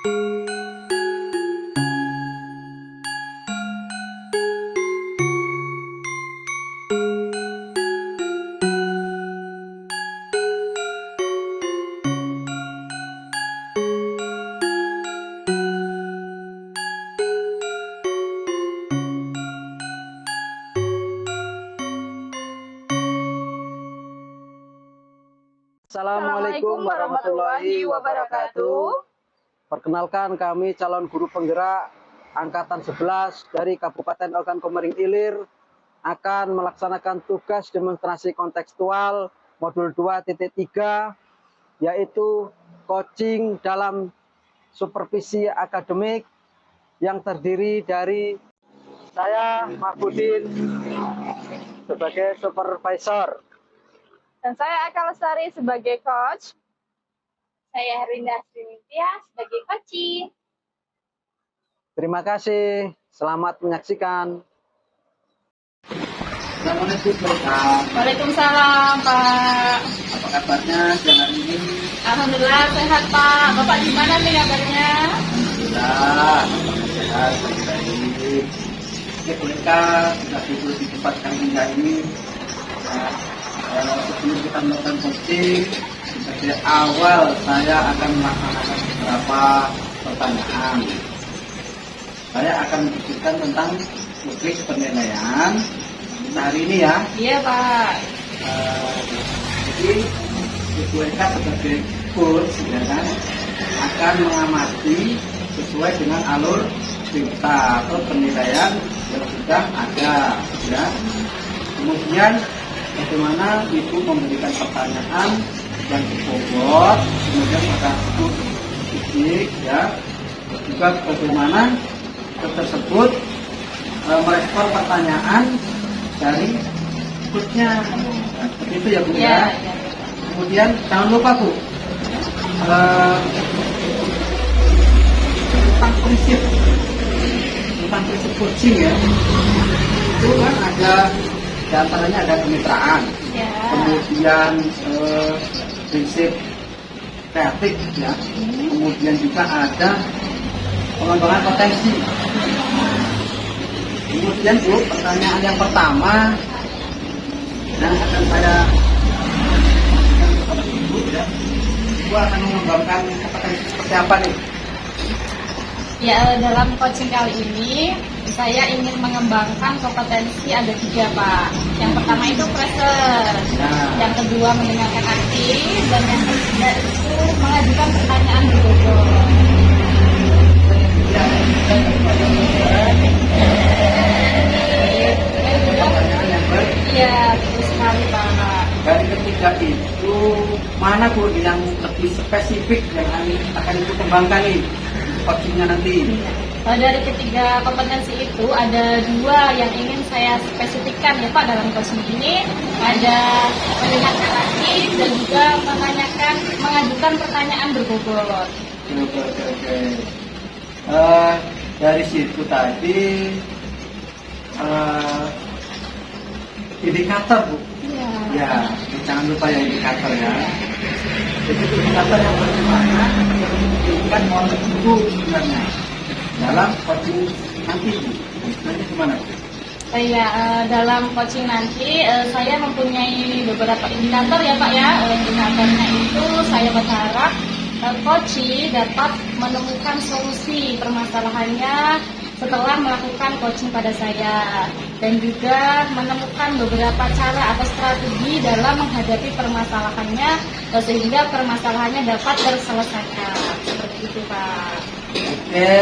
Assalamualaikum warahmatullahi wabarakatuh. Perkenalkan, kami calon guru penggerak Angkatan 11 dari Kabupaten Ogan Komering Ilir akan melaksanakan tugas demonstrasi kontekstual modul 2.3, yaitu coaching dalam supervisi akademik yang terdiri dari saya, Mahfudin, sebagai supervisor. Dan saya Eka Lestari sebagai coach. Saya Herinda Srinitya sebagai coaching. Terima kasih, selamat menyaksikan. Assalamualaikum Pak. Waalaikumsalam Pak. Apa kabarnya siang hari ini? Alhamdulillah sehat Pak. Bapak gimana nih kabarnya? Alhamdulillah, sehat, baik. Oke, bolehkah kita tidur di tempat kami ini? Sebelum kita melakukan coaching, dari awal saya akan melaksanakan beberapa pertanyaan. Saya akan menunjukkan tentang rubrik penilaian hari ini ya. Iya Pak. Jadi Ibu Eka sebagai coach ya kan, akan mengamati sesuai dengan alur cerita atau penilaian yang sudah ada ya. Kemudian bagaimana Ibu memberikan pertanyaan yang dibobot, kemudian pada fisik ya, juga bagaimana tersebut merespon pertanyaan dari coachnya. Nah, seperti itu ya Bu ya. Kemudian jangan lupa Bu, tentang prinsip coaching ya, itu kan ada diantaranya ada kemitraan, kemudian prinsip kreatif ya, kemudian juga ada pengembangan potensi. Kemudian Bu, pertanyaan yang pertama yang akan saya Ibu ya, Ibu akan mengembangkan kompetensi seperti apa nih? Ya, dalam coaching kali ini saya ingin mengembangkan kompetensi ada 3 Pak. Yang pertama itu pressure, yang kedua mendengarkan aktif, dan yang ketiga itu mengajukan pertanyaan berbobot. Iya, betul sekali Pak. Dari ketiga itu mana Bu yang lebih spesifik yang akan Ibu kembangkan nih coachingnya nanti? Dari ketiga kompetensi itu ada 2 yang ingin saya spesifikkan ya Pak dalam coaching ini. Ada mendengarkan aktif dan juga mengajukan pertanyaan berbobot. Oke. Dari situ tadi indikator Bu. Ya, jangan lupa ya indikator ya. Jadi indikator yang bagaimana menunjukkan motif Bu sebenarnya dalam coaching nanti Bu. Nanti gimana Bu? Dalam coaching nanti saya mempunyai beberapa indikator ya Pak ya. Indikatornya itu saya berharap coach dapat menemukan solusi permasalahannya setelah melakukan coaching pada saya, dan juga menemukan beberapa cara atau strategi dalam menghadapi permasalahannya sehingga permasalahannya dapat terselesaikan. Seperti itu Pak. Oke,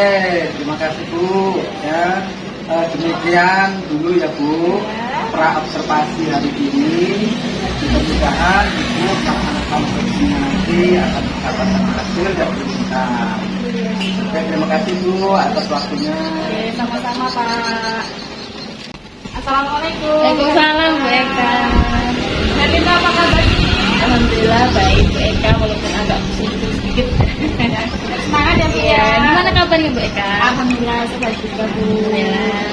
terima kasih Bu ya. Demikian dulu ya Bu pra observasi hari ini. Mudah-mudahan Ibu anak-anak coachingnya nanti akan mendapatkan hasil yang diinginkan. Oke, terima kasih Bu atas waktunya. Oke, sama-sama Pak. Assalamualaikum. Waalaikumsalam Bu Eka. Herinda, apa kabar? Alhamdulillah baik Bu Eka, walaupun agak pusing sedikit. Semangat ya Bu ya. Gimana kabarnya Bu Eka? Alhamdulillah sehat juga Bu. Alhamdulillah.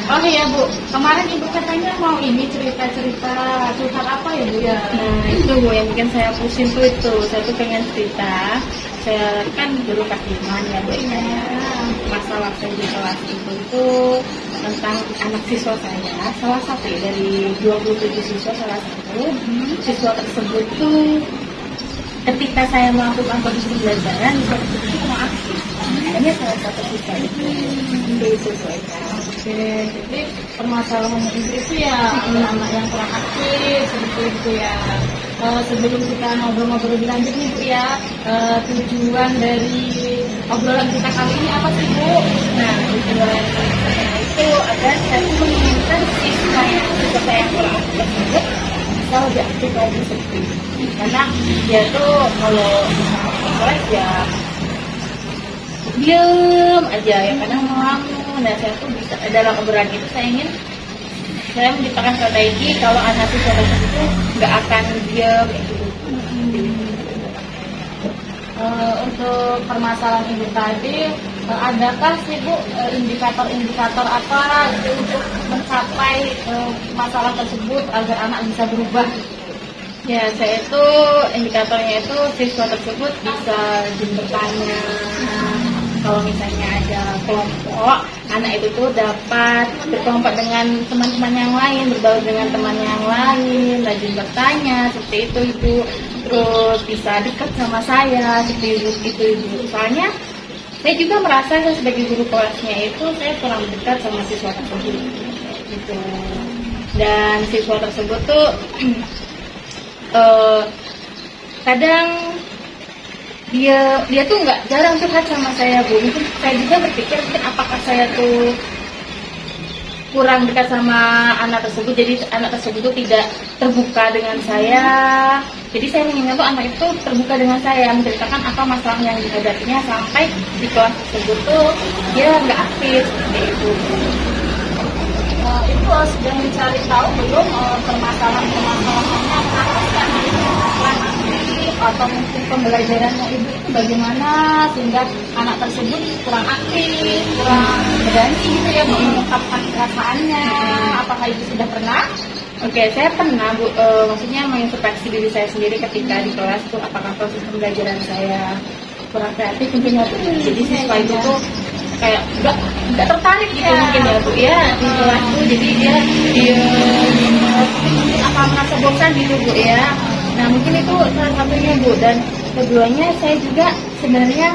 Oh iya Bu, kemarin Ibu katanya mau ini cerita-cerita curhat apa ya Bu ya? Nah itu Bu yang bikin saya pusing tuh itu. Saya tuh pengen cerita. Saya kan dulu K5 ya Bu ya. Masalah saya di kelas itu tentang anak siswa saya. Salah satu ya, dari 27 siswa salah satu siswa tersebut tuh ketika saya melakukan kondisi pembelajaran siswa tersebut itu mau aktif. Hanya salah satu siswa itu Bu Eka. Oke, jadi permasalahan Ibu itu ya anak yang kurang aktif seperti itu ya. Sebelum kita ngobrol-ngobrol lebih lanjut nih Bu ya, tujuan dari obrolan kita kali ini apa sih Bu? Nah, tujuan saya itu agar saya menginginkan siswa yang kurang aktif tersebut bisa lebih aktif lagi seperti itu. Karena dia tuh kalau misalnya di kelas ya diem aja ya kadang ngelamun. Nah saya tuh bisa dalam obrolan itu saya menciptakan strategi kalau anak siswa tersebut itu nggak akan diem kayak gitu. Untuk permasalahan Ibu tadi, adakah sih Bu indikator-indikator apa gitu untuk mencapai masalah tersebut agar anak bisa berubah? Ya, saya itu indikatornya itu siswa tersebut bisa bertanya. Kalau misalnya ada kelompok, anak itu tuh dapat berkelompok dengan teman-teman yang lain, berbaur dengan teman yang lain, rajin bertanya, seperti itu Ibu. Terus bisa dekat sama saya, seperti itu Ibu. Soalnya saya juga merasa saya sebagai guru kelasnya itu saya kurang dekat sama siswa tersebut, gitu. Dan siswa tersebut tuh kadang dia tuh nggak jarang curhat sama saya Bu. Mungkin saya juga berpikir mungkin apakah saya tuh kurang dekat sama anak tersebut, jadi anak tersebut tuh tidak terbuka dengan saya. Jadi saya mengingat tuh anak itu terbuka dengan saya, menceritakan apa masalah yang dihadapinya sampai di kelas tersebut tuh dia nggak aktif seperti itu. Ibu sudah mencari tahu belum permasalahan-permasalahannya kenapa sih anak itu kurang aktif atau mungkin pembelajarannya Ibu itu bagaimana sehingga anak tersebut kurang aktif, kurang berani gitu ya mengungkapkan perasaannya? Apakah Ibu sudah pernah? Oke, saya pernah Bu, maksudnya mengintrospeksi diri saya sendiri ketika di kelas tuh apakah proses pembelajaran saya kurang kreatif mungkin ya Bu. Jadi siswa itu tuh kayak nggak tertarik gitu mungkin ya Bu ya di kelas tuh, jadi dia mungkin akan merasa bosan gitu Bu ya. Nah mungkin itu salah satunya Bu, dan keduanya saya juga sebenarnya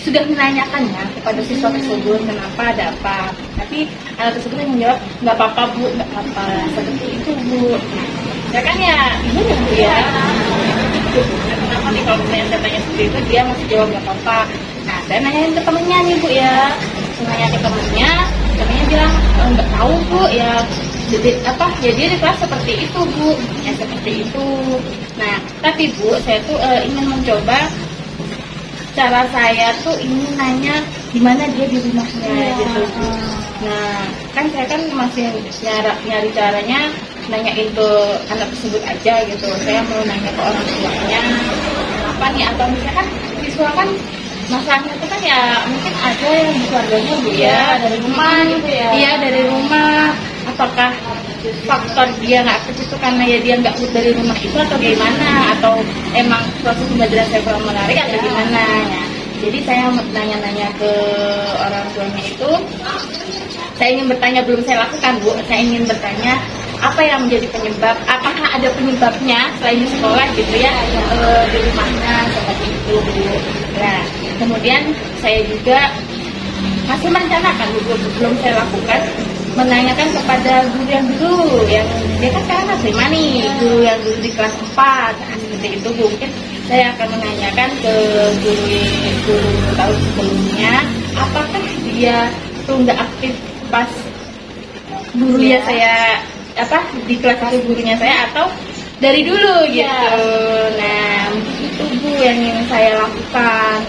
sudah menanyakannya kepada siswa tersebut kenapa, ada apa, tapi anak tersebut yang menjawab nggak apa-apa Bu, nggak apa, seperti itu Bu. Ya kan ya ibu ya Bu ya, kenapa nih kalau misalnya saya tanya seperti itu dia masih jawab nggak apa-apa. Nah saya nanyain ke temennya nih Bu ya, saya nanya ke temennya bilang nggak tahu Bu ya, jadi apa ya dia di kelas seperti itu Bu ya, seperti itu. Nah tapi Bu saya tuh ingin mencoba cara saya tuh ingin nanya gimana dia di rumahnya gitu Bu. Nah kan saya kan masih nyari caranya nanyain ke anak tersebut aja gitu, saya mau nanya ke orang tuanya apa nih, atau misalkan siswa kan masalahnya itu kan ya mungkin ada yang di keluarganya Bu ya, dari rumah gitu ya. Iya dari rumah, apakah faktor dia nggak aktif itu karena ya dia nggak dari rumah itu atau gimana, atau emang proses pembelajaran saya kurang menarik atau gimana ya. Jadi saya nanya-nanya ke orang tuanya itu, saya ingin bertanya, belum saya lakukan Bu, saya ingin bertanya apa yang menjadi penyebab, apakah ada penyebabnya selain di sekolah gitu ya, di rumahnya seperti itu Bu. Nah kemudian saya juga masih merencanakan Bu, belum saya lakukan, menanyakan kepada guru yang dulu, yang dia kan sekarang kelas 5 nih, guru yang dulu di kelas 4, nah, seperti itu Bu. Mungkin saya akan menanyakan ke guru tahun sebelumnya, apakah dia tuh nggak aktif pas gurunya saya apa di kelas itu gurunya saya, atau dari dulu gitu. Nah mungkin itu Bu yang ingin saya lakukan.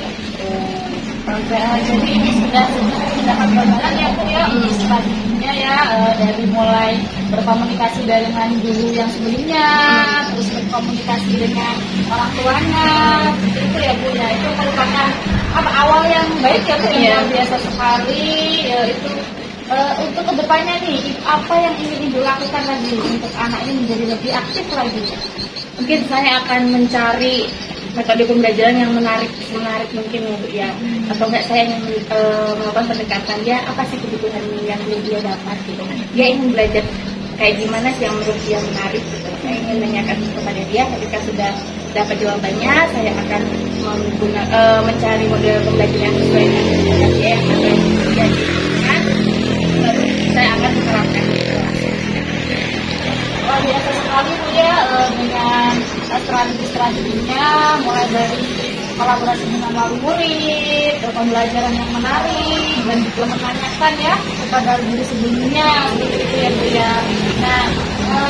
Jadi ini sudah gambaran ya Bu ya, strateginya ya, dari mulai berkomunikasi dengan guru yang sebelumnya, terus berkomunikasi dengan orang tuanya, seperti itu ya Bu ya. Itu merupakan awal yang baik ya Bu, yang luar biasa sekali ya, itu Untuk kedepannya nih, apa yang ingin Ibu lakukan lagi untuk anak ini menjadi lebih aktif lagi? Mungkin saya akan mencari metode pembelajaran yang menarik mungkin ya Bu ya, atau enggak saya ingin melakukan pendekatan dia apa sih kebutuhan yang dia dapat gitu. Dia ingin belajar kayak gimana sih yang menurut dia menarik gitu. Saya ingin menanyakan kepada dia, ketika sudah dapat jawabannya saya akan mencari model pembelajaran yang sesuai dengan kebutuhan dia yang ada yang dia inginkan, lalu saya akan menerapkan itu. Luar biasa sekali Bu ya, dengan strategi-strateginya, mulai dari kolaborasi dengan wali murid, pembelajaran yang menarik, dan juga menanyakan ya kepada guru sebelumnya, seperti itu ya Bu ya. Nah,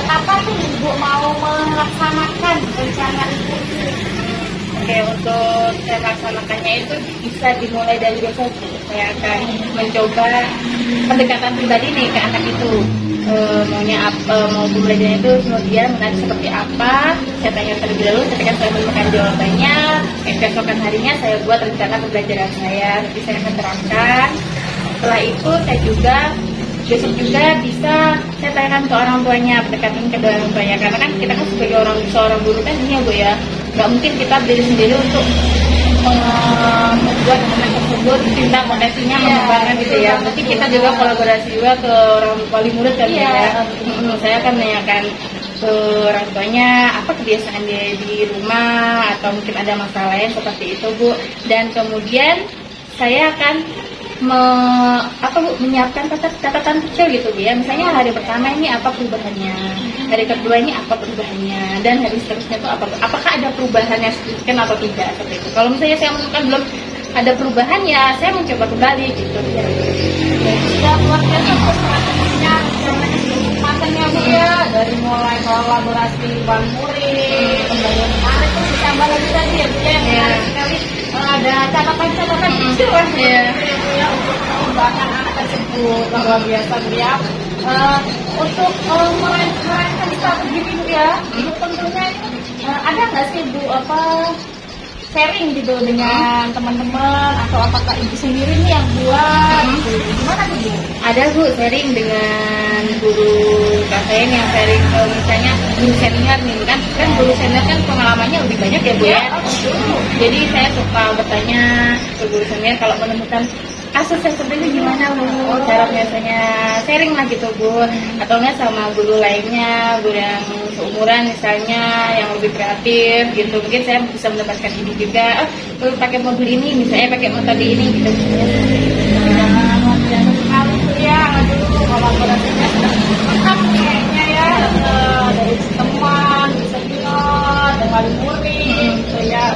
kapan tuh Ibu mau melaksanakan rencana itu? Oke, untuk saya laksanakannya itu bisa dimulai dari besok. Saya akan mencoba pendekatan pribadi nih ke anak itu. Maunya apa, mau pembelajaran itu menurut dia menarik seperti apa. Saya tanya terlebih dahulu, ketika saya menemukan jawabannya, keesokan harinya saya buat rencana pembelajaran saya. Nanti saya akan terangkan. Setelah itu saya juga besok juga bisa saya tanyakan ke orang tuanya, pendekatan ke orang tuanya, karena kan kita kan sebagai seorang guru kan ini ya Bu ya, nggak mungkin kita berdiri sendiri untuk membuat anak tersebut cinta potensinya mengembangkan gitu ya. Berarti kita juga kolaborasi juga ke orang wali murid kan ya. Saya akan menanyakan ke orang tuanya apa kebiasaan dia di rumah, atau mungkin ada masalah lain seperti itu Bu. Dan kemudian saya akan menyiapkan catatan kecil gitu Bu ya. Misalnya hari pertama ini apa perubahannya, hari kedua ini apa perubahannya, dan hari seterusnya itu apakah ada perubahan yang signifikan atau tidak seperti itu. Kalau misalnya saya menemukan belum ada perubahan ya saya mencoba kembali gitu ya. Sudah luar biasa strateginya, matangnya Bu ya, dari mulai kolaborasi wali murid, pembelajaran menarik, terus ditambah lagi tadi ya Bu ya, yang menarik sekali ada catatan-catatan kecil lah ya untuk mengembangkan anak tersebut. Luar biasa Bu ya. Untuk merancang strategi ini Bu ya, itu tentunya ada nggak sih Bu sharing gitu dengan teman-teman, atau apakah Ibu sendiri nih yang buat? Gimana tuh Bu? Ada Bu, sharing dengan guru KPM yang sharing misalnya guru senior nih kan guru senior kan pengalamannya lebih banyak ya Bu ya. Jadi saya suka bertanya ke guru senior kalau menemukan kasus yang seperti gimana Bu, cara biasanya sharing lah gitu Bu, atau enggak sama guru lainnya, guru yang seumuran misalnya yang lebih kreatif gitu, mungkin saya bisa mendapatkan ini juga, pakai mobil ini misalnya, pakai metode ini gitu. Luar biasa sekali Bu ya, aduh kolaborasinya lengkap kayaknya ya, dari teman, senior, dan wali murid gitu ya.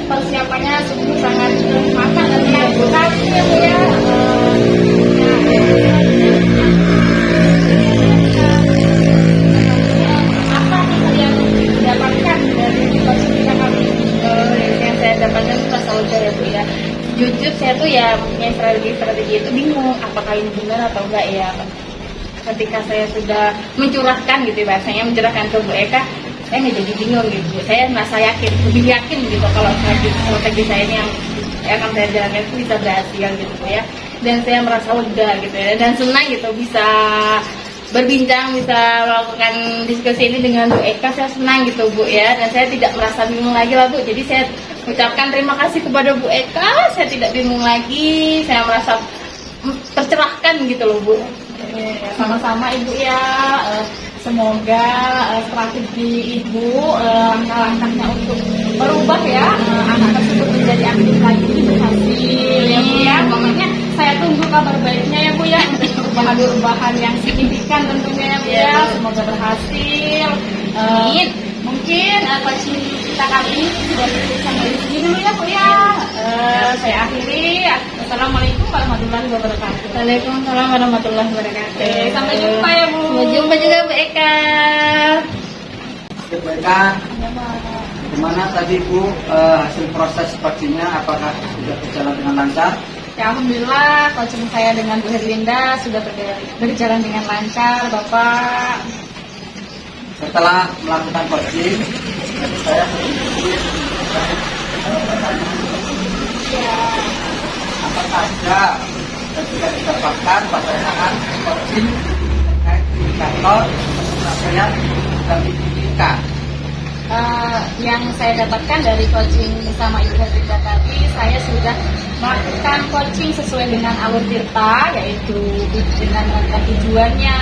Persiapannya sungguh sangat matang dan terima kasih ya Bu ya. Apa yang didapatkan dari kita kali ini? Yang saya dapatkan itu nostalgia ya Bu ya. Jujur saya tuh ya punya strategi itu bingung apakah ini benar atau enggak ya. Ketika saya sudah mencurahkan gitu bahasanya, mencurahkan ke Bu Eka, saya nggak jadi bingung gitu. Saya merasa yakin, lebih yakin gitu kalau strategi saya ini yang akan saya jalankan itu bisa berhasil gitu ya. Dan saya merasa lega gitu ya, dan senang gitu bisa berbincang, bisa melakukan diskusi ini dengan Bu Eka. Saya senang gitu Bu ya, dan saya tidak merasa bingung lagi lah Bu. Jadi saya ucapkan terima kasih kepada Bu Eka. Saya tidak bingung lagi, saya merasa tercerahkan gitu loh Bu. Sama-sama Ibu ya. Semoga strategi Ibu, langkah-langkahnya untuk merubah ya anak tersebut menjadi aktif lagi itu berhasil ya Bu ya. Makanya saya tunggu kabar baiknya ya Bu ya, untuk perubahan-perubahan yang signifikan tentunya ya Bu ya. Semoga berhasil. Mungkin coaching kita kali ini sudah sampai di sini dulu ya Bu ya. Saya akhiri. Assalamualaikum warahmatullahi wabarakatuh. Waalaikumsalam warahmatullahi wabarakatuh. Sampai jumpa ya Bu. Sampai jumpa juga Bu Eka. Bu Eka, gimana tadi Bu hasil proses coachingnya, apakah sudah berjalan dengan lancar? Ya, alhamdulillah coaching saya dengan Bu Herlinda sudah berjalan dengan lancar Bapak. Setelah melakukan coaching, saya apa saja dan juga didapatkan pertanyaan coaching terkait indikator penyelesaian dan diinginkan. Yang saya dapatkan dari coaching sama Ibu Hendrika tadi, saya sudah melakukan coaching sesuai dengan alur tirta, yaitu dengan menentukan tujuannya,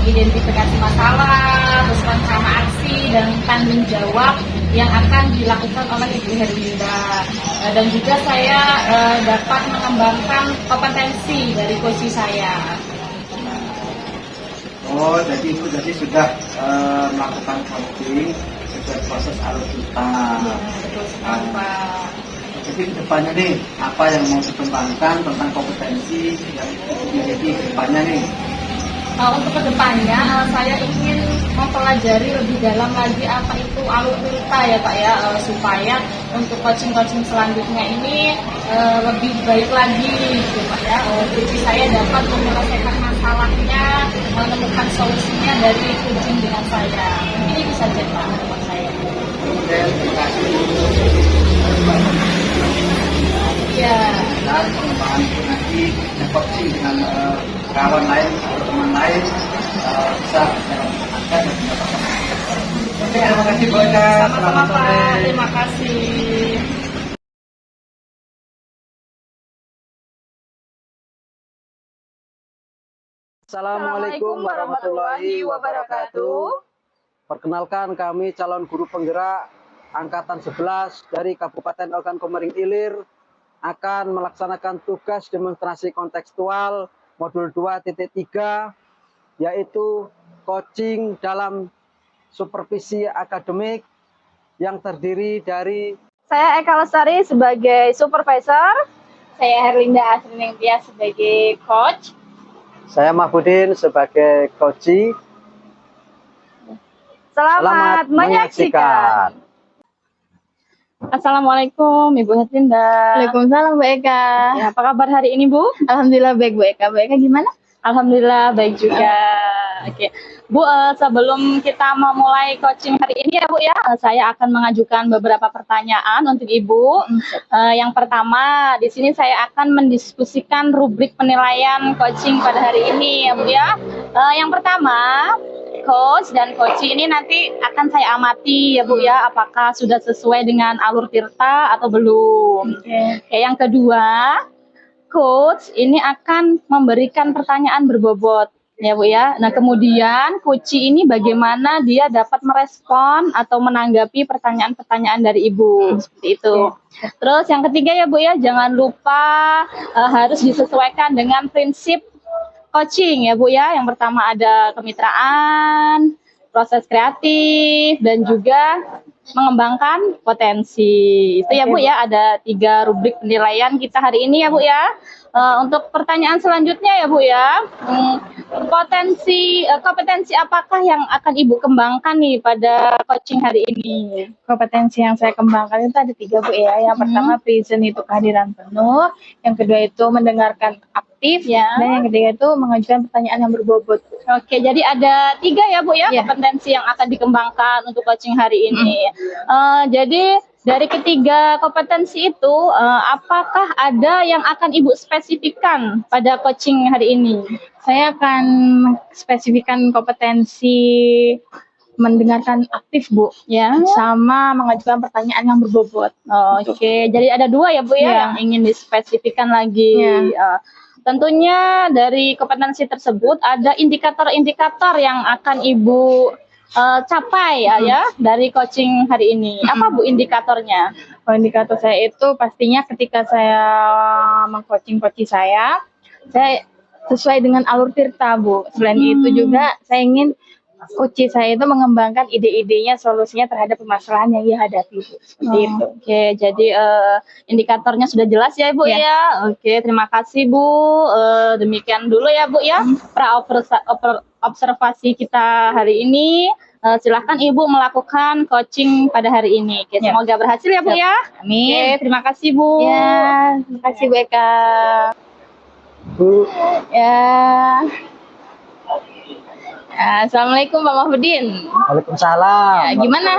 mengidentifikasi masalah, terus rencana aksi dan tanggung jawab yang akan dilakukan oleh Ibu Herlinda. Dan juga saya dapat mengembangkan kompetensi dari coach saya. Oh, jadi Ibu sudah melakukan coaching sesuai proses alur tirta. Betul sekali, Pak. Jadi kedepannya nih, apa yang mau dikembangkan tentang kompetensi yang dimiliki kedepannya nih? Untuk kedepannya, saya ingin mempelajari lebih dalam lagi apa itu alur tirta ya Pak ya, supaya untuk coaching-coaching selanjutnya ini lebih baik lagi gitu Pak ya. Jadi saya dapat menyelesaikan masalahnya, menemukan solusinya dari coaching dengan saya. Mungkin itu saja Pak buat saya. Oke, terima kasih. Ya. Dan pengembangan itu nanti coaching dengan kawan lain atau teman lain bisa menggunakan dan mendapatkan. Oke, terima kasih Bu Eka. Sama-sama Pak, terima kasih. Assalamualaikum warahmatullahi wabarakatuh. Perkenalkan, kami calon guru penggerak Angkatan 11 dari Kabupaten Ogan Komering Ilir akan melaksanakan tugas demonstrasi kontekstual modul 2.3, yaitu coaching dalam supervisi akademik yang terdiri dari Saya Eka Lestari sebagai supervisor. Saya Herlinda Asriningtia sebagai coach. saya Mahfudin sebagai coachi. Selamat menyaksikan. Assalamualaikum Ibu Herlinda. Waalaikumsalam Bu Eka. Ya, apa kabar hari ini Bu? Alhamdulillah baik Bu Eka. Bu Eka gimana? Alhamdulillah baik juga. Oke, Bu, sebelum kita memulai coaching hari ini ya Bu ya, saya akan mengajukan beberapa pertanyaan untuk Ibu. Yang pertama, di sini saya akan mendiskusikan rubrik penilaian coaching pada hari ini ya Bu ya. Yang pertama, coach dan coaching ini nanti akan saya amati ya Bu ya, apakah sudah sesuai dengan alur tirta atau belum. Yang kedua, coach ini akan memberikan pertanyaan berbobot ya Bu ya. Nah, kemudian coach ini bagaimana dia dapat merespon atau menanggapi pertanyaan-pertanyaan dari Ibu seperti itu. Terus yang ketiga ya Bu ya, jangan lupa harus disesuaikan dengan prinsip coaching ya Bu ya. Yang pertama ada kemitraan, proses kreatif, dan juga mengembangkan potensi. Itu ya Bu ya, ada 3 rubrik penilaian kita hari ini ya Bu ya. Untuk pertanyaan selanjutnya ya Bu ya, kompetensi apakah yang akan Ibu kembangkan nih pada coaching hari ini? Kompetensi yang saya kembangkan itu ada 3 Bu ya. Yang pertama present itu kehadiran penuh, yang kedua itu mendengarkan aktif, Ya. dan yang ketiga itu mengajukan pertanyaan yang berbobot. Oke, jadi ada 3 ya Bu ya, kompetensi yang akan dikembangkan untuk coaching hari ini. Jadi dari ketiga kompetensi itu, apakah ada yang akan Ibu spesifikkan pada coaching hari ini? Saya akan spesifikkan kompetensi mendengarkan aktif Bu, Ya. sama mengajukan pertanyaan yang berbobot. Oke, jadi ada 2 ya Bu ya, yang ingin dispesifikkan lagi. Tentunya dari kompetensi tersebut ada indikator-indikator yang akan Ibu capai ya dari coaching hari ini. Apa Bu indikatornya? Indikator saya itu pastinya ketika saya mengcoaching saya sesuai dengan alur tirta Bu. Selain itu juga saya ingin coach saya itu mengembangkan ide-idenya, solusinya terhadap permasalahan yang dihadapi Bu. Seperti itu. Oke, jadi indikatornya sudah jelas ya Bu ya. Oke, terima kasih Bu. Demikian dulu ya Bu ya observasi kita hari ini. Silahkan Ibu melakukan coaching pada hari ini. Oke, semoga berhasil ya Bu ya. Amin. Oke, terima kasih Bu. Ya, terima kasih Bu Eka. Bu. Ya. Assalamualaikum Pak Mahfudin. Waalaikumsalam. Gimana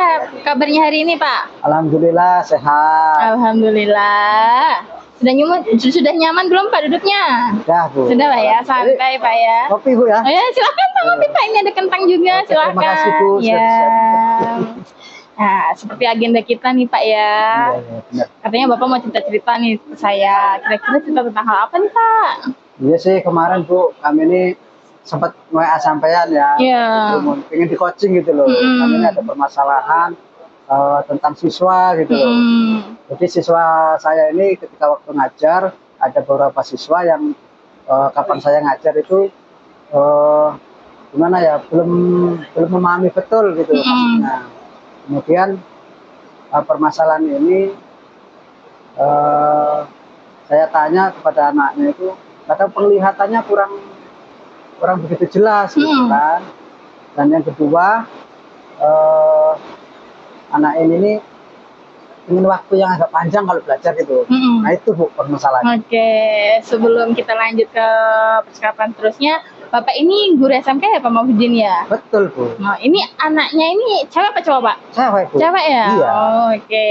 kabarnya hari ini Pak? Alhamdulillah sehat. Alhamdulillah. Sudah nyaman belum Pak duduknya? Dah Bu. Sudah Pak ya, santai Pak ya. Kopi Bu ya. Oh ya, silakan Pak kopi Pak, ini ada kentang juga, Oke, silakan. terima kasih, Bu. Ya. Siap-siap. Nah, seperti agenda kita nih Pak ya. Iya, benar. Katanya Bapak mau cerita-cerita nih ke saya. Kira-kira cerita tentang hal apa nih Pak? Iya sih kemarin Bu, kami ini sempat WA sampean ya. Iya. Pengen di coaching gitu loh. Kami ini ada permasalahan tentang siswa gitu loh. Jadi siswa saya ini ketika waktu ngajar ada beberapa siswa yang kapan saya ngajar itu gimana ya belum memahami betul gitu maksudnya. Kemudian permasalahan ini saya tanya kepada anaknya itu kadang penglihatannya kurang begitu jelas gitu kan. Dan yang kedua anak ini nih ingin waktu yang agak panjang kalau belajar gitu. Nah itu Bu permasalahannya. Oke, sebelum kita lanjut ke percakapan terusnya, Bapak ini guru SMK ya Pak Mahfudin ya? Betul Bu. Nah, ini anaknya ini cewek apa cowok Pak? Cewek Bu. Cewek ya? Iya. Oh, oke.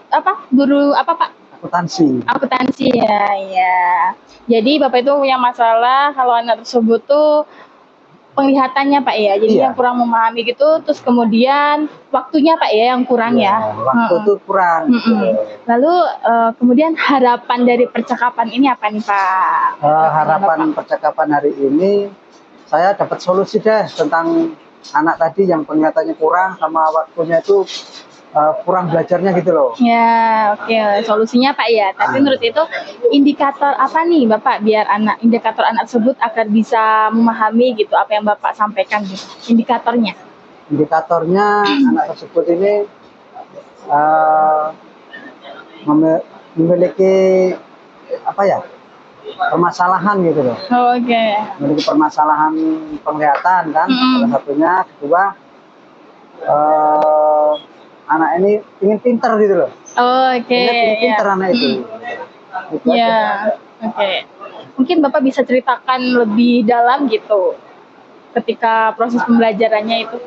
Bapak guru apa Pak? Akuntansi. Akuntansi ya, ya. Jadi Bapak itu punya masalah kalau anak tersebut tuh penglihatannya Pak ya, jadi Iya. yang kurang memahami gitu, terus kemudian waktunya Pak ya yang kurang ya. Waktu tuh kurang. gitu. Lalu kemudian harapan dari percakapan ini apa nih Pak? Harapan percakapan hari ini saya dapat solusi deh tentang anak tadi yang penglihatannya kurang sama waktunya itu kurang belajarnya gitu loh. Ya, oke. Solusinya Pak ya. Tapi menurut itu indikator apa nih Bapak biar indikator anak tersebut agar bisa memahami gitu apa yang Bapak sampaikan gitu. Indikatornya. Indikatornya anak tersebut ini memiliki apa ya permasalahan gitu loh. Oke. Memiliki permasalahan penglihatan kan salah satunya. Kedua anak ini ingin pinter gitu loh. Oke. Ingin pinter anak itu. Gitu aja. Ya, oke. Mungkin Bapak bisa ceritakan lebih dalam gitu ketika proses pembelajarannya itu.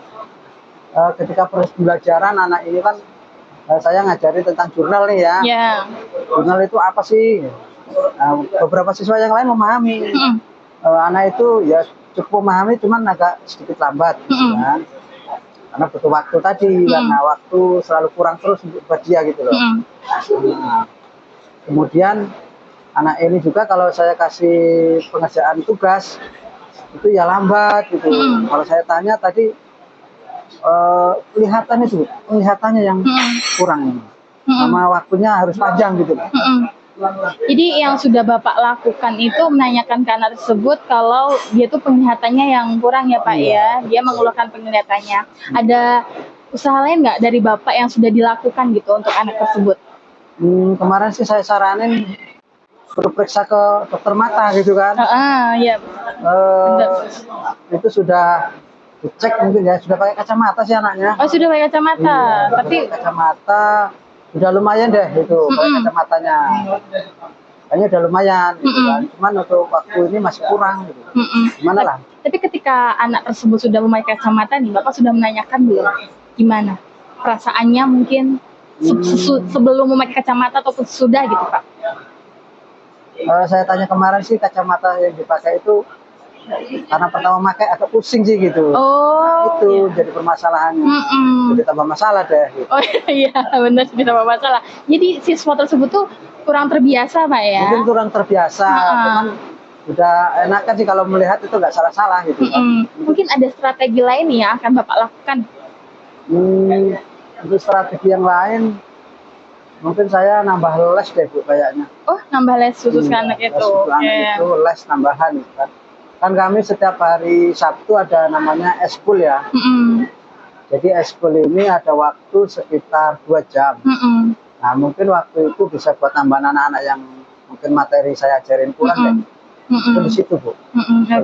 Ketika proses pembelajaran anak ini kan saya ngajari tentang jurnal nih ya. Ya. Jurnal itu apa sih? Beberapa siswa yang lain memahami. Anak itu ya cukup memahami, cuman agak sedikit lambat, gitu kan? Karena butuh waktu tadi, karena waktu selalu kurang terus buat dia gitu loh. Nah, kemudian anak ini juga kalau saya kasih pengerjaan tugas itu ya lambat gitu. Kalau saya tanya tadi kelihatannya yang kurang, sama waktunya harus panjang gitu loh. Jadi yang sudah Bapak lakukan itu menanyakan ke anak tersebut kalau dia tuh penglihatannya yang kurang ya Pak ya. Dia mengeluarkan penglihatannya. Ada usaha lain nggak dari Bapak yang sudah dilakukan gitu untuk anak tersebut? Kemarin sih saya saranin suruh periksa ke dokter mata gitu kan. Iya. Itu sudah dicek mungkin ya, sudah pakai kacamata sih anaknya. Oh sudah pakai kacamata. Iya, Tapi pakai kacamata udah lumayan deh itu pakai kacamatanya. Kayaknya udah lumayan gitu kan. Cuman untuk waktu ini masih kurang gitu. Gimana lah? Tapi ketika anak tersebut sudah memakai kacamata nih, Bapak sudah menanyakan belum gimana perasaannya mungkin sebelum memakai kacamata ataupun sudah gitu Pak? Saya tanya kemarin sih kacamata yang dipakai itu karena pertama pakai agak pusing sih gitu. Oh. Itu jadi permasalahannya. Jadi tambah masalah deh. Gitu. Oh iya benar jadi tambah masalah. Jadi siswa tersebut tuh kurang terbiasa Pak ya? Mungkin kurang terbiasa, cuman udah enakan sih kalau melihat itu nggak salah-salah gitu kan. Mungkin ada strategi lain nih yang akan Bapak lakukan? Untuk strategi yang lain mungkin saya nambah les deh Bu kayaknya. Oh nambah les khusus ke anak itu? Itu les tambahan gitu kan. Kan kami setiap hari Sabtu ada namanya eskul ya. Jadi eskul ini ada waktu sekitar 2 jam. Nah mungkin waktu itu bisa buat tambahan anak-anak yang mungkin materi saya ajarin kurang deh. Itu di situ Bu.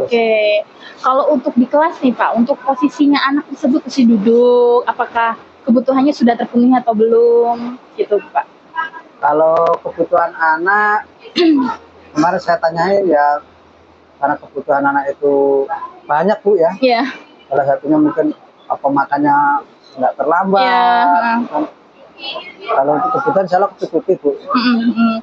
Oke. Kalau untuk di kelas nih Pak, untuk posisinya anak tersebut masih duduk, apakah kebutuhannya sudah terpenuhi atau belum gitu Pak? Kalau kebutuhan anak kemarin saya tanyain ya, karena kebutuhan anak itu banyak Bu ya. Iya. Salah satunya mungkin apa makannya nggak terlambat. Iya. Kan. Kalau untuk kebutuhan saya cukupi Bu.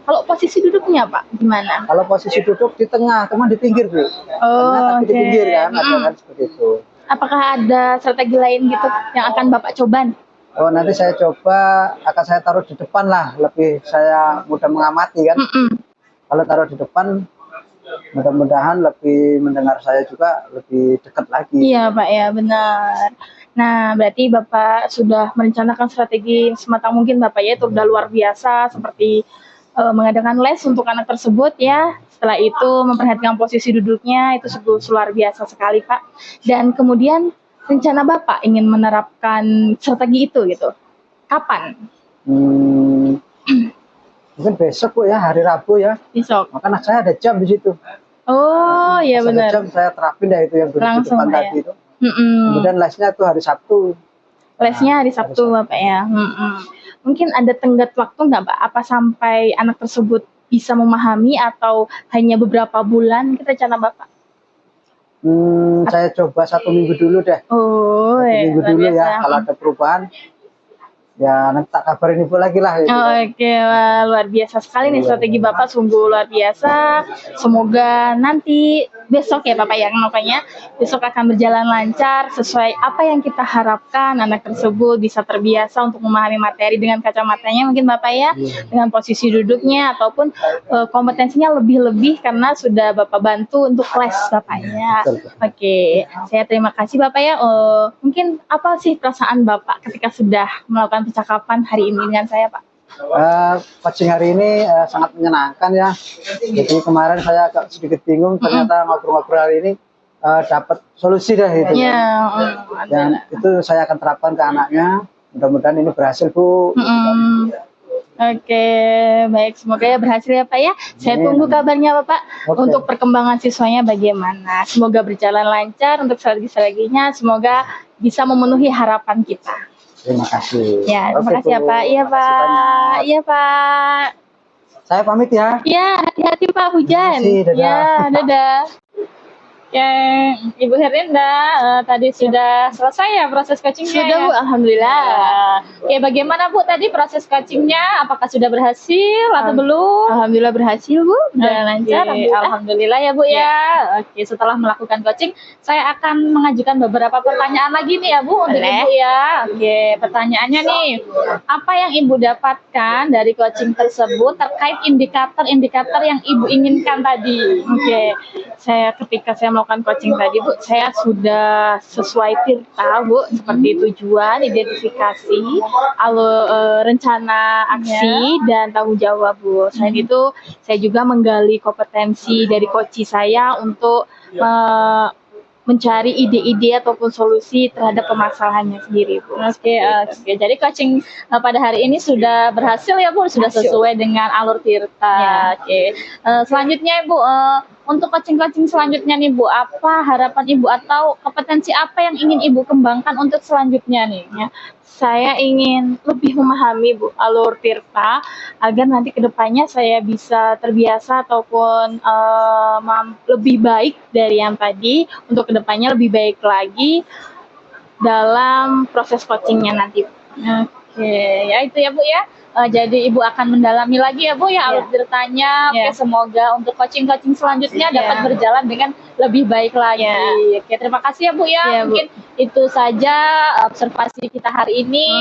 Kalau posisi duduknya Pak gimana? Kalau posisi duduk di tengah, teman di pinggir Bu. Tengah tapi di oke. pinggir kan, ada kan seperti itu. Apakah ada strategi lain gitu yang akan Bapak coba nih? Oh nanti saya coba akan saya taruh di depan lah, lebih saya mudah mengamati kan. Kalau taruh di depan mudah-mudahan lebih mendengar saya juga lebih dekat lagi. Iya Pak ya, benar. Nah, berarti Bapak sudah merencanakan strategi sematang mungkin Bapak ya, itu udah luar biasa seperti mengadakan les untuk anak tersebut ya. Setelah itu memperhatikan posisi duduknya, itu sungguh luar biasa sekali Pak. Dan kemudian rencana Bapak ingin menerapkan strategi itu gitu. Kapan? Mungkin besok Bu ya, hari Rabu ya. Besok. Makanya saya ada jam di situ. Oh, iya Pas ada benar. jam saya terapin dah itu yang duduk di Langsung, depan ya. tadi itu. Kemudian lesnya itu hari Sabtu. Lesnya hari Sabtu Bapak ya. Mungkin ada tenggat waktu nggak Pak? Apa sampai anak tersebut bisa memahami atau hanya beberapa bulan kita rencana Bapak? Saya coba 1 minggu dulu deh. Oh, 1 minggu luar dulu biasa. ya. Kalau ada perubahan, ya nanti tak kabarin Ibu lagi lah. Gitu. Oke, wah, luar biasa sekali nih strategi Bapak, sungguh luar biasa. Semoga nanti besok ya Bapak ya, makanya besok akan berjalan lancar sesuai apa yang kita harapkan. Anak tersebut bisa terbiasa untuk memahami materi dengan kacamatanya mungkin Bapak ya, dengan posisi duduknya ataupun kompetensinya lebih-lebih karena sudah Bapak bantu untuk les Bapak ya. Oke, saya terima kasih Bapak ya. Mungkin apa sih perasaan Bapak ketika sudah melakukan percakapan hari ini dengan saya Pak? Coaching hari ini sangat menyenangkan ya. Jadi kemarin saya agak sedikit bingung, ternyata ngobrol-ngobrol hari ini dapat solusi dah itu. Dan itu saya akan terapkan ke anaknya. Mudah-mudahan ini berhasil Bu. Oke, baik. Semoga ya berhasil ya Pak ya. Saya tunggu kabarnya Bapak untuk perkembangan siswanya bagaimana. Semoga berjalan lancar untuk strategi-strateginya. Semoga bisa memenuhi harapan kita. Terima kasih. Ya, terima kasih ya Pak. Iya Pak. Iya Pak. Saya pamit ya. Ya, hati-hati Pak, hujan. Terima kasih, dadah. Ya, dadah. Ya, Ibu Herlinda tadi sudah selesai ya proses coachingnya? Sudah ya? Bu, alhamdulillah. Oke, bagaimana Bu tadi proses coachingnya? Apakah sudah berhasil atau belum? Alhamdulillah berhasil Bu, dan lancar. Alhamdulillah ya Bu ya. Oke, setelah melakukan coaching, saya akan mengajukan beberapa pertanyaan lagi nih ya Bu untuk Ibu ya. Oke, pertanyaannya nih, apa yang Ibu dapatkan dari coaching tersebut terkait indikator-indikator yang Ibu inginkan tadi? Oke, ketika saya melakukan coaching tadi Bu, saya sudah sesuai tirta Bu, seperti tujuan, identifikasi, rencana aksi dan tanggung jawab Bu. Selain itu, saya juga menggali kompetensi dari coach saya untuk mencari ide-ide ataupun solusi terhadap permasalahannya sendiri Bu. Oke. Jadi coaching pada hari ini sudah berhasil ya Bu, sudah sesuai dengan alur tirta. Oke. Selanjutnya Ibu, untuk coaching-coaching selanjutnya nih Bu, apa harapan Ibu atau kompetensi apa yang ingin Ibu kembangkan untuk selanjutnya nih? Ya. Saya ingin lebih memahami Bu alur tirta agar nanti kedepannya saya bisa terbiasa ataupun lebih baik dari yang tadi, untuk kedepannya lebih baik lagi dalam proses coachingnya nanti. Oke, ya itu ya Bu ya. Jadi Ibu akan mendalami lagi ya Bu ya alur tirtanya. Oke, semoga untuk coaching-coaching selanjutnya dapat berjalan dengan lebih baik lagi. Oke, terima kasih ya Bu ya. Mungkin itu saja observasi kita hari ini.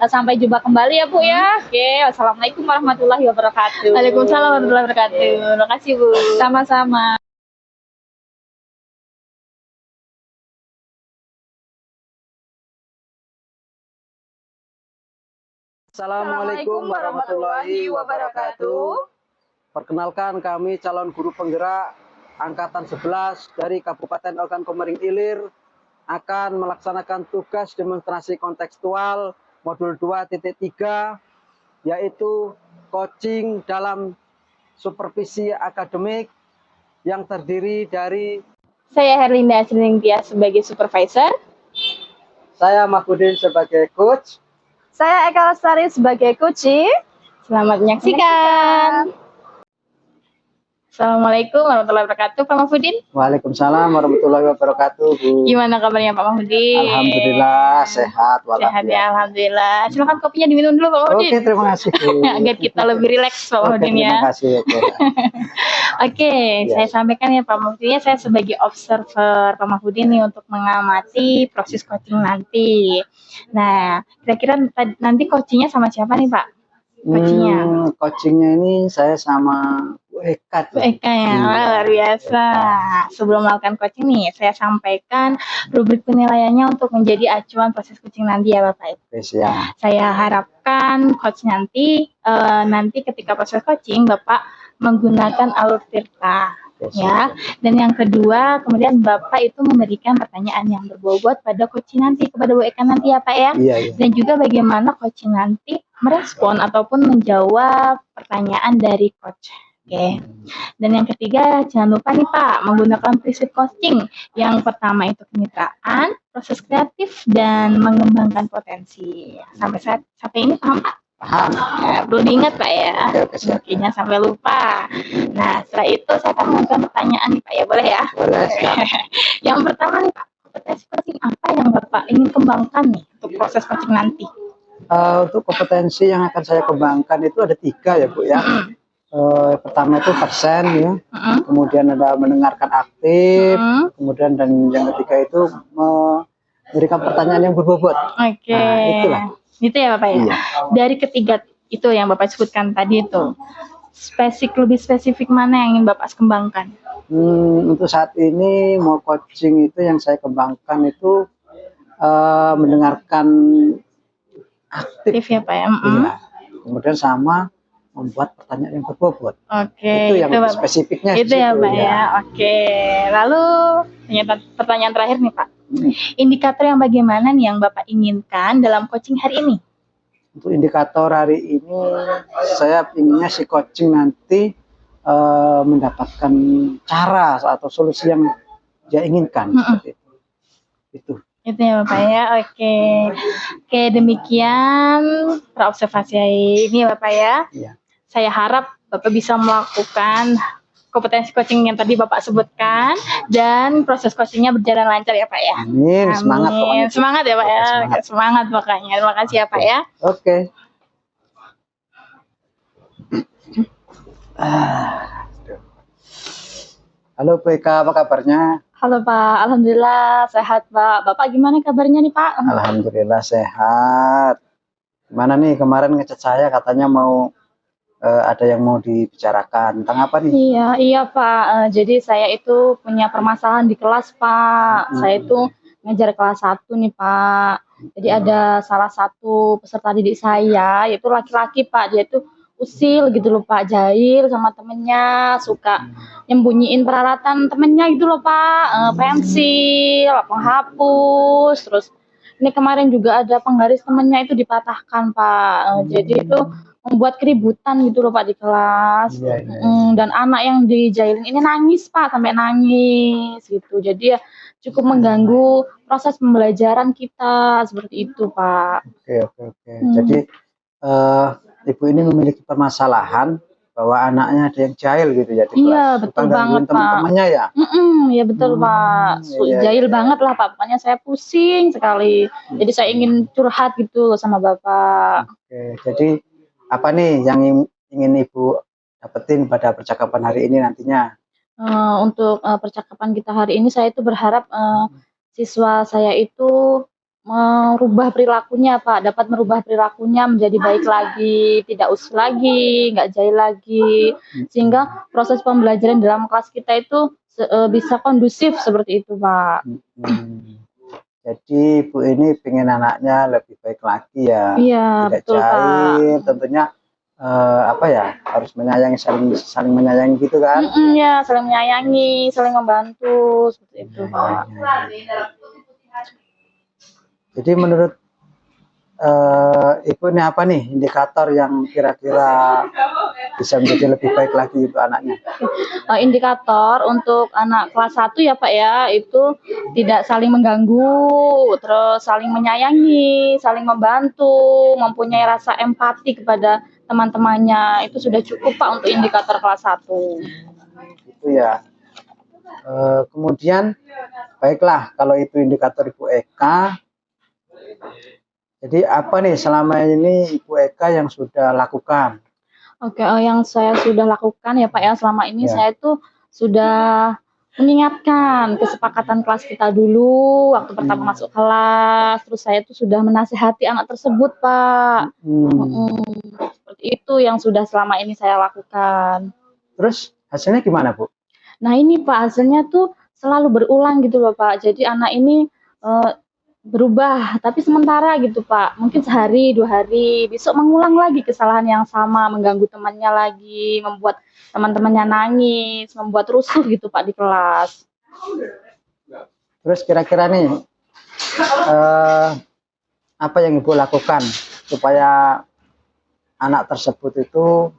Sampai jumpa kembali ya Bu ya. Oke, wassalamualaikum warahmatullahi wabarakatuh. Waalaikumsalam warahmatullahi wabarakatuh. Terima kasih Bu. Sama-sama. Assalamualaikum warahmatullahi wabarakatuh. Perkenalkan, kami calon guru penggerak Angkatan 11 dari Kabupaten Ogan Komering Ilir akan melaksanakan tugas demonstrasi kontekstual modul 2.3, yaitu coaching dalam supervisi akademik yang terdiri dari Saya Herlinda Asriningtyas sebagai supervisor. saya Mahfudin sebagai coach. Saya Eka Lestari sebagai coach. Selamat menyaksikan. Assalamualaikum warahmatullahi wabarakatuh, Pak Mahfudin. Waalaikumsalam warahmatullahi wabarakatuh, Bu. Gimana kabarnya Pak Mahfudin? Alhamdulillah sehat Sehat ya, walafiat. alhamdulillah. Silakan kopinya diminum dulu Pak Mahfudin. Oke, terima kasih, Bu. Agar kita lebih rileks Pak Oke, Mahfudin ya. terima kasih. Oke. Oke, Ya. saya sampaikan ya Pak Mahfudin, saya sebagai observer Pak Mahfudin nih untuk mengamati proses coaching nanti. Nah, kira-kira nanti coachingnya sama siapa nih Pak? Coachingnya? Coachingnya ini saya sama Bu Eka. Bu Eka ya, Iya. luar biasa. Sebelum melakukan coaching nih, saya sampaikan rubrik penilaiannya untuk menjadi acuan proses coaching nanti ya Bapak. Oke, siap. Saya harapkan coach nanti ketika proses coaching Bapak menggunakan alur tirta ya. Dan yang kedua, kemudian Bapak itu memberikan pertanyaan yang berbobot pada coaching nanti, kepada Bu Eka nanti ya Pak ya. Iya, iya. Dan juga bagaimana coaching nanti merespon ataupun menjawab pertanyaan dari coach. Oke. Dan yang ketiga, jangan lupa nih Pak, menggunakan prinsip coaching. Yang pertama itu kemitraan, proses kreatif, dan mengembangkan potensi. Sampai ini paham Pak? Paham. Ya, perlu diingat Pak ya. Oke, siap. Mungkin sampai lupa. Nah, setelah itu saya akan mengajukan pertanyaan nih Pak ya, boleh ya? Boleh, siap. Yang pertama nih Pak, kompetensi coaching apa yang Bapak ingin kembangkan nih untuk proses coaching nanti? Untuk kompetensi yang akan saya kembangkan itu ada 3 ya, Bu ya. Pertama itu persen ya, kemudian ada mendengarkan aktif, kemudian dan yang ketiga itu memberikan pertanyaan yang berbobot. Oke. Nah, itulah. Itu ya Bapak ya. Iya. Dari ketiga itu yang Bapak sebutkan tadi itu, lebih spesifik mana yang ingin Bapak kembangkan? Untuk saat ini mau coaching itu yang saya kembangkan itu mendengarkan aktif. Aktif ya Pak ya. Iya. Kemudian sama membuat pertanyaan yang berbobot. Oke. Itu yang Bapak. spesifiknya. Itu di ya situ, Pak ya. Oke. Lalu pertanyaan terakhir nih Pak. Indikator yang bagaimana nih yang Bapak inginkan dalam coaching hari ini? Untuk indikator hari ini saya inginnya si coaching nanti mendapatkan cara atau solusi yang dia inginkan seperti itu. Itu ya Bapak ya. Oke. Oke, demikian praobservasi ini ya Bapak ya. Iya. Saya harap Bapak bisa melakukan kompetensi coaching yang tadi Bapak sebutkan dan proses coachingnya berjalan lancar ya Pak ya. Amin. Semangat pokoknya. Semangat ya Pak ya. Semangat. Semangat pokoknya. Terima kasih ya Pak ya. Oke. Halo PK, apa kabarnya? Halo Pak, alhamdulillah sehat Pak. Bapak gimana kabarnya nih Pak? Alhamdulillah sehat. Gimana nih kemarin ngechat saya katanya mau ada yang mau dibicarakan tentang apa nih? Iya Pak. Jadi saya itu punya permasalahan di kelas Pak. Saya itu ngajar kelas 1 nih Pak. Jadi ada salah satu peserta didik saya, yaitu laki-laki Pak. Dia itu usil gitu loh Pak, jahil sama temennya, suka nyembunyiin peralatan temennya gitu loh Pak, pensil, penghapus, terus ini kemarin juga ada penggaris temennya itu dipatahkan Pak. Jadi itu membuat keributan gitu loh Pak di kelas. Iya, iya. Dan anak yang dijahilin ini nangis Pak, sampai nangis gitu. Jadi ya cukup mengganggu proses pembelajaran kita seperti itu Pak. Oke. Jadi ibu ini memiliki permasalahan bahwa anaknya ada yang jahil gitu ya di Iya, kelas. betul Suka banget, gangguin teman-temannya ya. Ya betul Pak. Iya, Jahil iya. banget lah Pak. Pokoknya saya pusing sekali. Jadi saya ingin curhat gitu loh sama Bapak. Oke, jadi apa nih yang ingin ibu dapetin pada percakapan hari ini nantinya? Untuk percakapan kita hari ini saya itu berharap siswa saya itu merubah perilakunya Pak, dapat merubah perilakunya menjadi baik lagi, tidak usil lagi, nggak jahil lagi, sehingga proses pembelajaran dalam kelas kita itu bisa kondusif seperti itu Pak. Jadi ibu ini pengen anaknya lebih baik lagi ya, Iya, tidak betul Pak. jahil, tentunya apa ya, harus menyayangi, saling menyayangi gitu kan? Ya, saling menyayangi, saling membantu seperti itu Pak. Jadi menurut ibu ini apa nih indikator yang kira-kira bisa menjadi lebih baik lagi untuk anaknya? Indikator untuk anak kelas 1 ya Pak ya, itu tidak saling mengganggu, terus saling menyayangi, saling membantu, mempunyai rasa empati kepada teman-temannya, itu sudah cukup Pak untuk indikator kelas 1. Itu ya. Kemudian baiklah kalau itu indikator Ibu Eka. Jadi apa nih selama ini Ibu Eka yang sudah lakukan? Oke, yang saya sudah lakukan ya Pak ya, selama ini Ya. saya tuh sudah mengingatkan kesepakatan kelas kita dulu waktu pertama masuk kelas, terus saya tuh sudah menasihati anak tersebut Pak. Seperti itu yang sudah selama ini saya lakukan. Terus hasilnya gimana Bu? Nah ini Pak, hasilnya tuh selalu berulang gitu loh Pak. Jadi anak ini berubah, tapi sementara gitu Pak. Mungkin sehari, 2 hari, besok mengulang lagi kesalahan yang sama, mengganggu temannya lagi, membuat teman-temannya nangis, membuat rusuh gitu Pak di kelas. Terus kira-kira nih apa yang Ibu lakukan supaya anak tersebut itu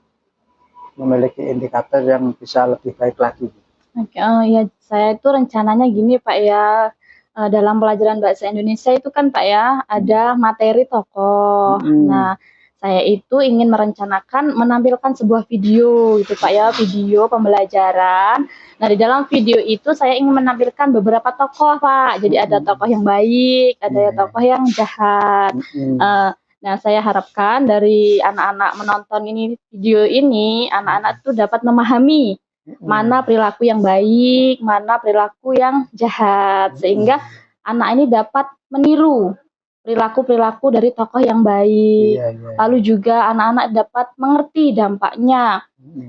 memiliki indikator yang bisa lebih baik lagi? Oke, ya saya itu rencananya gini Pak ya, dalam pelajaran bahasa Indonesia itu kan Pak ya, ada materi tokoh. Nah, saya itu ingin merencanakan menampilkan sebuah video gitu Pak ya, video pembelajaran. Nah, di dalam video itu saya ingin menampilkan beberapa tokoh Pak. Jadi ada tokoh yang baik, ada tokoh yang jahat. Nah, saya harapkan dari anak-anak menonton ini video ini, anak-anak tuh dapat memahami mana perilaku yang baik, mana perilaku yang jahat, sehingga anak ini dapat meniru perilaku-perilaku dari tokoh yang baik. Lalu juga anak-anak dapat mengerti dampaknya.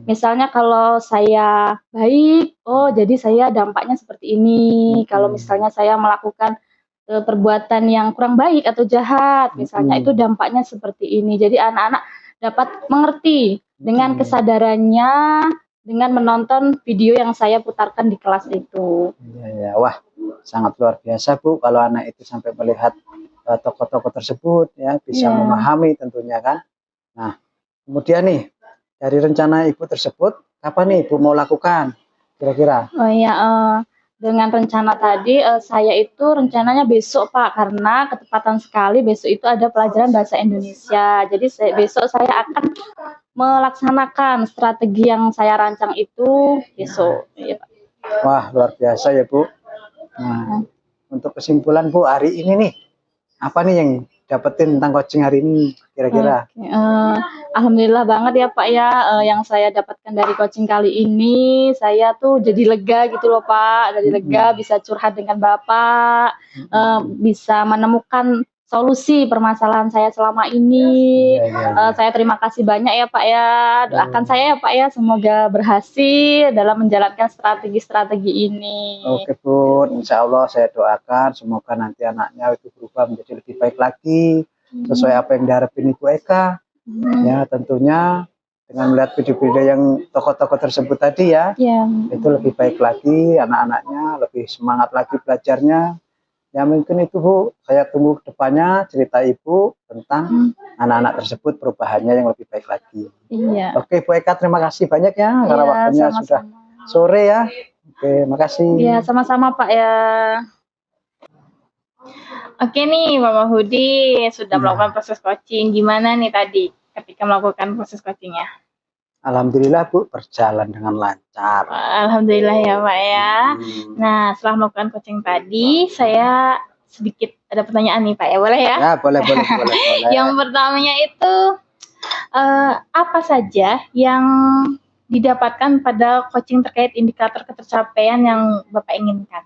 Misalnya kalau saya baik, oh jadi saya dampaknya seperti ini. Kalau misalnya saya melakukan perbuatan yang kurang baik atau jahat, misalnya itu dampaknya seperti ini. Jadi anak-anak dapat mengerti dengan kesadarannya, dengan menonton video yang saya putarkan di kelas itu. Ya, wah, sangat luar biasa Bu kalau anak itu sampai melihat tokoh-tokoh tersebut ya, bisa memahami tentunya kan. Nah, kemudian nih dari rencana Ibu tersebut, kapan nih Ibu mau lakukan kira-kira? Oh iya, dengan rencana tadi saya itu rencananya besok Pak, karena ketepatan sekali besok itu ada pelajaran bahasa Indonesia. Jadi besok saya akan melaksanakan strategi yang saya rancang itu besok. Ya, Pak. Wah, luar biasa ya Bu. Nah, untuk kesimpulan Bu, hari ini nih, apa nih yang dapetin tentang coaching hari ini kira-kira? Alhamdulillah banget ya Pak ya, yang saya dapatkan dari coaching kali ini, saya tuh jadi lega gitu loh Pak, jadi lega bisa curhat dengan Bapak, bisa menemukan solusi permasalahan saya selama ini. Saya terima kasih banyak ya Pak ya, doakan saya ya Pak ya, semoga berhasil dalam menjalankan strategi-strategi ini. Oke Bu, insya Allah saya doakan semoga nanti anaknya itu berubah menjadi lebih baik lagi sesuai apa yang diharapin Ibu Eka. Ya tentunya dengan melihat video-video yang tokoh-tokoh tersebut tadi ya, itu lebih baik lagi, anak-anaknya lebih semangat lagi belajarnya. Ya mungkin itu Bu, saya tunggu depannya cerita Ibu tentang anak-anak tersebut perubahannya yang lebih baik lagi. Iya. Oke Bu Eka, terima kasih banyak ya karena waktunya sudah sore ya. Oke, makasih. Iya, sama-sama Pak ya. Oke nih, Bapak Hudi sudah melakukan proses coaching. Gimana nih tadi ketika melakukan proses coachingnya? Alhamdulillah Bu, berjalan dengan lancar. Alhamdulillah ya Pak ya. Nah, setelah melakukan coaching tadi, saya sedikit ada pertanyaan nih Pak ya, boleh ya? Ya, boleh. Yang pertamanya itu, apa saja yang didapatkan pada coaching terkait indikator ketercapaian yang Bapak inginkan?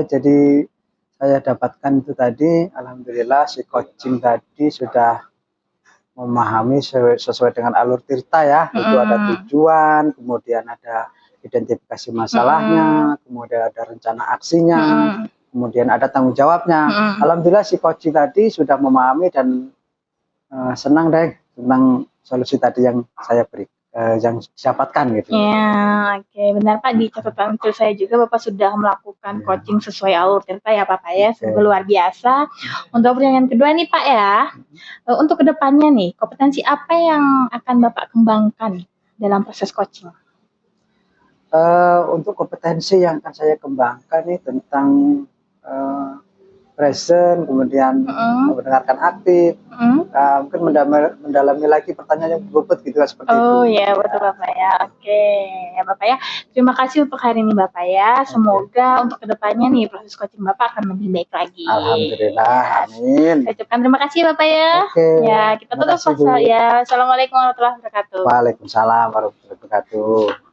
Jadi saya dapatkan itu tadi, alhamdulillah si coaching tadi sudah memahami sesuai dengan alur tirta ya, itu ada tujuan, kemudian ada identifikasi masalahnya, kemudian ada rencana aksinya, kemudian ada tanggung jawabnya. Alhamdulillah si coaching tadi sudah memahami dan senang deh tentang solusi tadi yang saya beri, yang dapatkan gitu. Ya, oke, benar Pak. Di catatan kecil saya juga Bapak sudah melakukan coaching sesuai alur tirta ya Pak ya, sungguh luar biasa. Untuk pertanyaan kedua nih Pak ya, untuk kedepannya nih, kompetensi apa yang akan Bapak kembangkan dalam proses coaching? Untuk kompetensi yang akan saya kembangkan nih tentang present, kemudian mendengarkan aktif, mungkin mendalami lagi pertanyaan yang berbobot gitu kan, seperti itu. Oh ya, betul Bapak ya. Oke, ya Bapak ya. Terima kasih untuk hari ini Bapak ya. Semoga untuk kedepannya nih proses coaching Bapak akan lebih baik lagi. Alhamdulillah, amin. Saya ucapkan terima kasih Bapak ya. Oke. Ya, kita Terima tutup kasih, Bu. ya. Assalamualaikum warahmatullahi wabarakatuh. Waalaikumsalam warahmatullahi wabarakatuh.